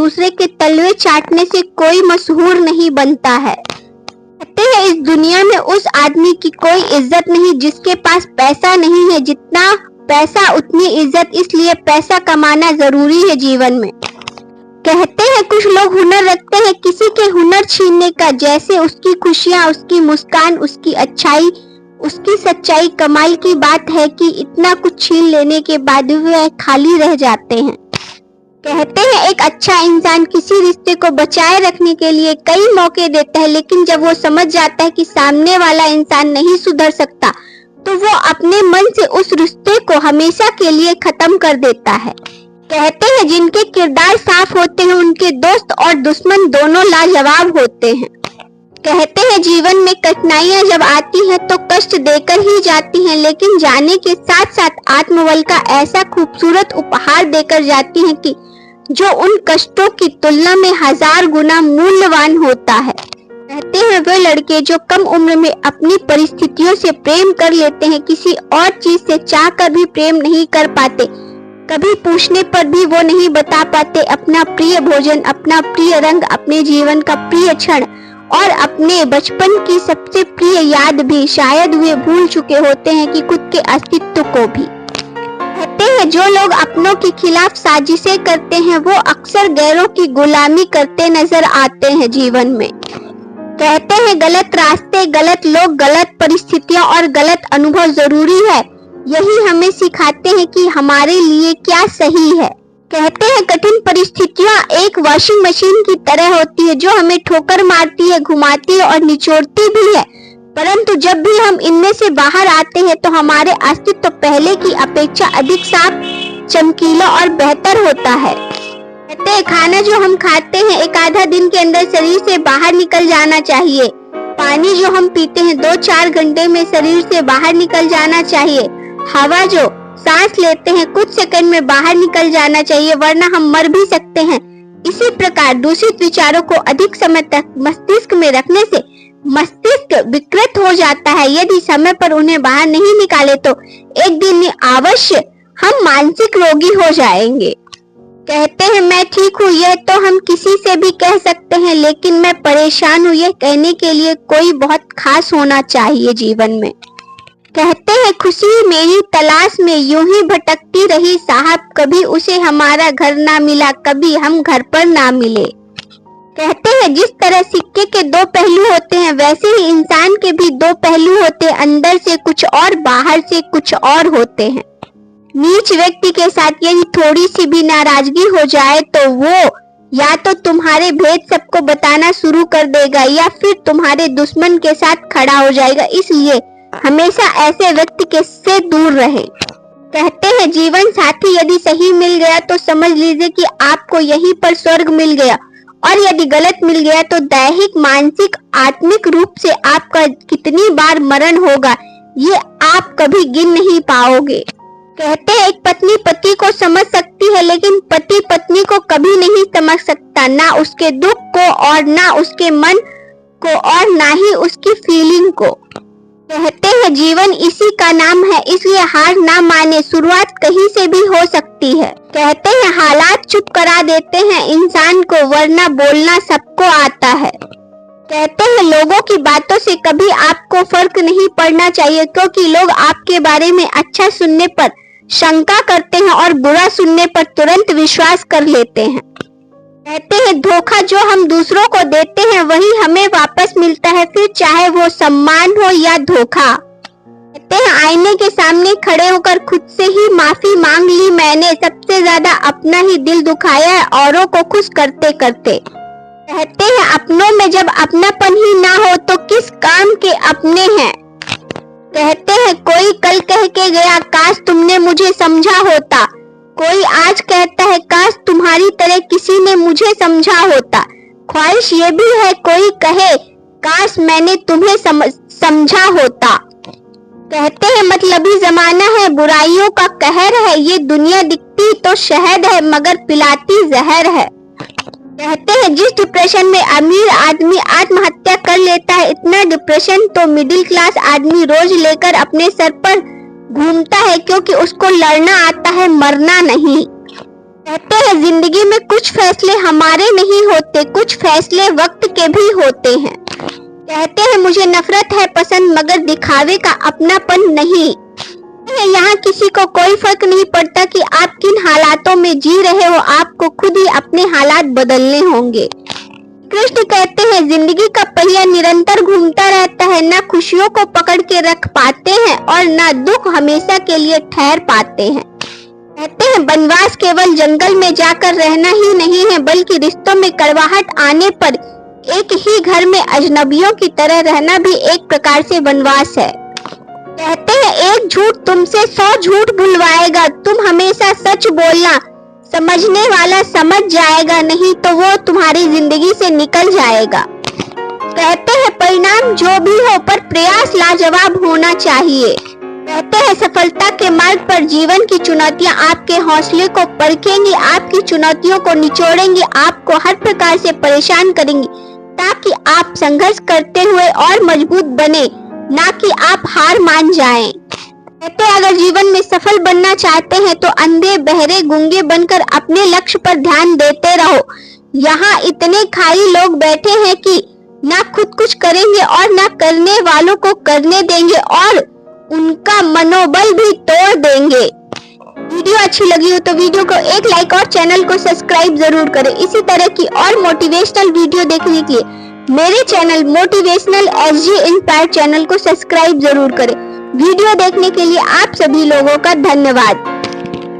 दूसरे के तलवे चाटने से कोई मशहूर नहीं बनता है। कहते हैं इस दुनिया में उस आदमी की कोई इज्जत नहीं जिसके पास पैसा नहीं है, जितना पैसा उतनी इज्जत, इसलिए पैसा कमाना जरूरी है जीवन में। कहते हैं कुछ लोग हुनर रखते हैं किसी के हुनर छीनने का, जैसे उसकी खुशियाँ, उसकी मुस्कान, उसकी अच्छाई, उसकी सच्चाई। कमाल की बात है कि इतना कुछ छीन लेने के बाद वे खाली रह जाते हैं। कहते हैं एक अच्छा इंसान किसी रिश्ते को बचाए रखने के लिए कई मौके देता है, लेकिन जब वो समझ जाता है कि सामने वाला इंसान नहीं सुधर सकता तो वो अपने मन से उस रिश्ते को हमेशा के लिए खत्म कर देता है। कहते हैं जिनके किरदार साफ होते हैं उनके दोस्त और दुश्मन दोनों लाजवाब होते हैं। कहते हैं जीवन में कठिनाइयां जब आती हैं तो कष्ट देकर ही जाती हैं, लेकिन जाने के साथ साथ आत्मबल का ऐसा खूबसूरत उपहार देकर जाती हैं कि जो उन कष्टों की तुलना में 1000 गुना मूल्यवान होता है। कहते हैं वे लड़के जो कम उम्र में अपनी परिस्थितियों से प्रेम कर लेते हैं, किसी और चीज से चाहकर भी प्रेम नहीं कर पाते, कभी पूछने पर भी वो नहीं बता पाते अपना प्रिय भोजन, अपना प्रिय रंग, अपने जीवन का प्रिय क्षण और अपने बचपन की सबसे प्रिय याद भी शायद वे भूल चुके होते हैं कि खुद के अस्तित्व को भी। कहते हैं जो लोग अपनों के खिलाफ साजिशें करते हैं वो अक्सर गैरों की गुलामी करते नजर आते हैं जीवन में। कहते हैं गलत रास्ते, गलत लोग, गलत परिस्थितियां और गलत अनुभव जरूरी है, यही हमें सिखाते हैं कि हमारे लिए क्या सही है। कहते हैं कठिन परिस्थितियां एक वॉशिंग मशीन की तरह होती है जो हमें ठोकर मारती है, घुमाती है और निचोड़ती भी है, परंतु जब भी हम इनमें से बाहर आते हैं तो हमारे अस्तित्व पहले की अपेक्षा अधिक साफ, चमकीला और बेहतर होता है। कहते हैं खाना जो हम खाते हैं एक आधा दिन के अंदर शरीर से बाहर निकल जाना चाहिए, पानी जो हम पीते हैं 2-4 घंटे में शरीर से बाहर निकल जाना चाहिए, हवा जो सांस लेते हैं कुछ सेकंड में बाहर निकल जाना चाहिए वरना हम मर भी सकते हैं। इसी प्रकार दूषित विचारों को अधिक समय तक मस्तिष्क में रखने से मस्तिष्क विकृत हो जाता है। यदि समय पर उन्हें बाहर नहीं निकाले तो एक दिन अवश्य हम मानसिक रोगी हो जाएंगे। कहते हैं मैं ठीक हूँ यह तो हम किसी से भी कह सकते हैं, लेकिन मैं परेशान हूँ यह कहने के लिए कोई बहुत खास होना चाहिए जीवन में। कहते हैं खुशी मेरी तलाश में यूं ही भटकती रही साहब, कभी उसे हमारा घर ना मिला, कभी हम घर पर ना मिले। कहते हैं जिस तरह सिक्के के 2 पहलू होते हैं वैसे ही इंसान के भी 2 पहलू होते हैं, अंदर से कुछ और बाहर से कुछ और होते हैं। नीच व्यक्ति के साथ यदि थोड़ी सी भी नाराजगी हो जाए तो वो या तो तुम्हारे भेद सबको बताना शुरू कर देगा या फिर तुम्हारे दुश्मन के साथ खड़ा हो जाएगा, इसलिए हमेशा ऐसे व्यक्ति के से दूर रहे। कहते हैं जीवन साथी यदि सही मिल गया तो समझ लीजिए कि आपको यहीं पर स्वर्ग मिल गया, और यदि गलत मिल गया तो दैहिक, मानसिक, आत्मिक रूप से आपका कितनी बार मरण होगा ये आप कभी गिन नहीं पाओगे। कहते हैं एक पत्नी पति को समझ सकती है लेकिन पति पत्नी को कभी नहीं समझ सकता, ना उसके दुख को और ना उसके मन को और ना ही उसकी फीलिंग को। कहते हैं जीवन इसी का नाम है, इसलिए हार ना माने, शुरुआत कहीं से भी हो सकती है। कहते हैं हालात चुप करा देते हैं इंसान को वरना बोलना सबको आता है। कहते हैं लोगों की बातों से कभी आपको फर्क नहीं पड़ना चाहिए, क्योंकि लोग आपके बारे में अच्छा सुनने पर शंका करते हैं और बुरा सुनने पर तुरंत विश्वास कर लेते हैं। कहते हैं धोखा जो हम दूसरों को देते हैं वही हमें वापस मिलता है, फिर चाहे वो सम्मान हो या धोखा। कहते हैं आईने के सामने खड़े होकर खुद से ही माफी मांग ली मैंने, सबसे ज्यादा अपना ही दिल दुखाया है औरों को खुश करते करते। कहते हैं अपनों में जब अपनापन ही ना हो तो किस काम के अपने हैं। कहते हैं कोई कल कह के गया काश तुमने मुझे समझा होता, कोई आज कहता है काश तुम्हारी तरह किसी ने मुझे समझा होता। ख्वाहिश ये भी है कोई कहे काश मैंने तुम्हें समझा होता। कहते हैं मतलबी जमाना है, बुराइयों का कहर है, ये दुनिया दिखती तो शहद है मगर पिलाती जहर है। कहते हैं जिस डिप्रेशन में अमीर आदमी आत्महत्या कर लेता है, इतना डिप्रेशन तो मिडिल क्लास आदमी रोज लेकर अपने सर पर घूमता है, क्योंकि उसको लड़ना आता है, मरना नहीं। कहते हैं जिंदगी में कुछ फैसले हमारे नहीं होते, कुछ फैसले वक्त के भी होते हैं। कहते हैं मुझे नफरत है पसंद मगर दिखावे का अपनापन नहीं। यहाँ किसी को कोई फर्क नहीं पड़ता कि आप किन हालातों में जी रहे हो, आपको खुद ही अपने हालात बदलने होंगे। कृष्ण कहते हैं जिंदगी का पहिया निरंतर घूमता रहता है, ना खुशियों को पकड़ के रख पाते हैं और ना दुख हमेशा के लिए ठहर पाते हैं। कहते हैं वनवास केवल जंगल में जाकर रहना ही नहीं है, बल्कि रिश्तों में कड़वाहट आने पर एक ही घर में अजनबियों की तरह रहना भी एक प्रकार से वनवास है। कहते हैं एक झूठ तुमसे 100 झूठ बुलवाएगा, तुम हमेशा सच बोलना, समझने वाला समझ जाएगा, नहीं तो वो तुम्हारी जिंदगी से निकल जाएगा। कहते हैं परिणाम जो भी हो पर प्रयास लाजवाब होना चाहिए। कहते हैं सफलता के मार्ग पर जीवन की चुनौतियां आपके हौसले को परखेंगी, आपकी चुनौतियों को निचोड़ेंगी, आपको हर प्रकार से परेशान करेंगी, ताकि आप संघर्ष करते हुए और मजबूत बने, ना कि आप हार मान जाएं। कहते हैं अगर जीवन में सफल बनना चाहते हैं तो अंधे बहरे गूंगे बनकर अपने लक्ष्य पर ध्यान देते रहो। यहाँ इतने खाली लोग बैठे हैं कि ना खुद कुछ करेंगे और ना करने वालों को करने देंगे और उनका मनोबल भी तोड़ देंगे। वीडियो अच्छी लगी हो तो वीडियो को एक लाइक और चैनल को सब्सक्राइब जरूर करें। इसी तरह की और मोटिवेशनल वीडियो देखने के लिए मेरे channel motivational SG inspire channel को सब्सक्राइब जरूर करें। वीडियो देखने के लिए आप सभी लोगों का धन्यवाद।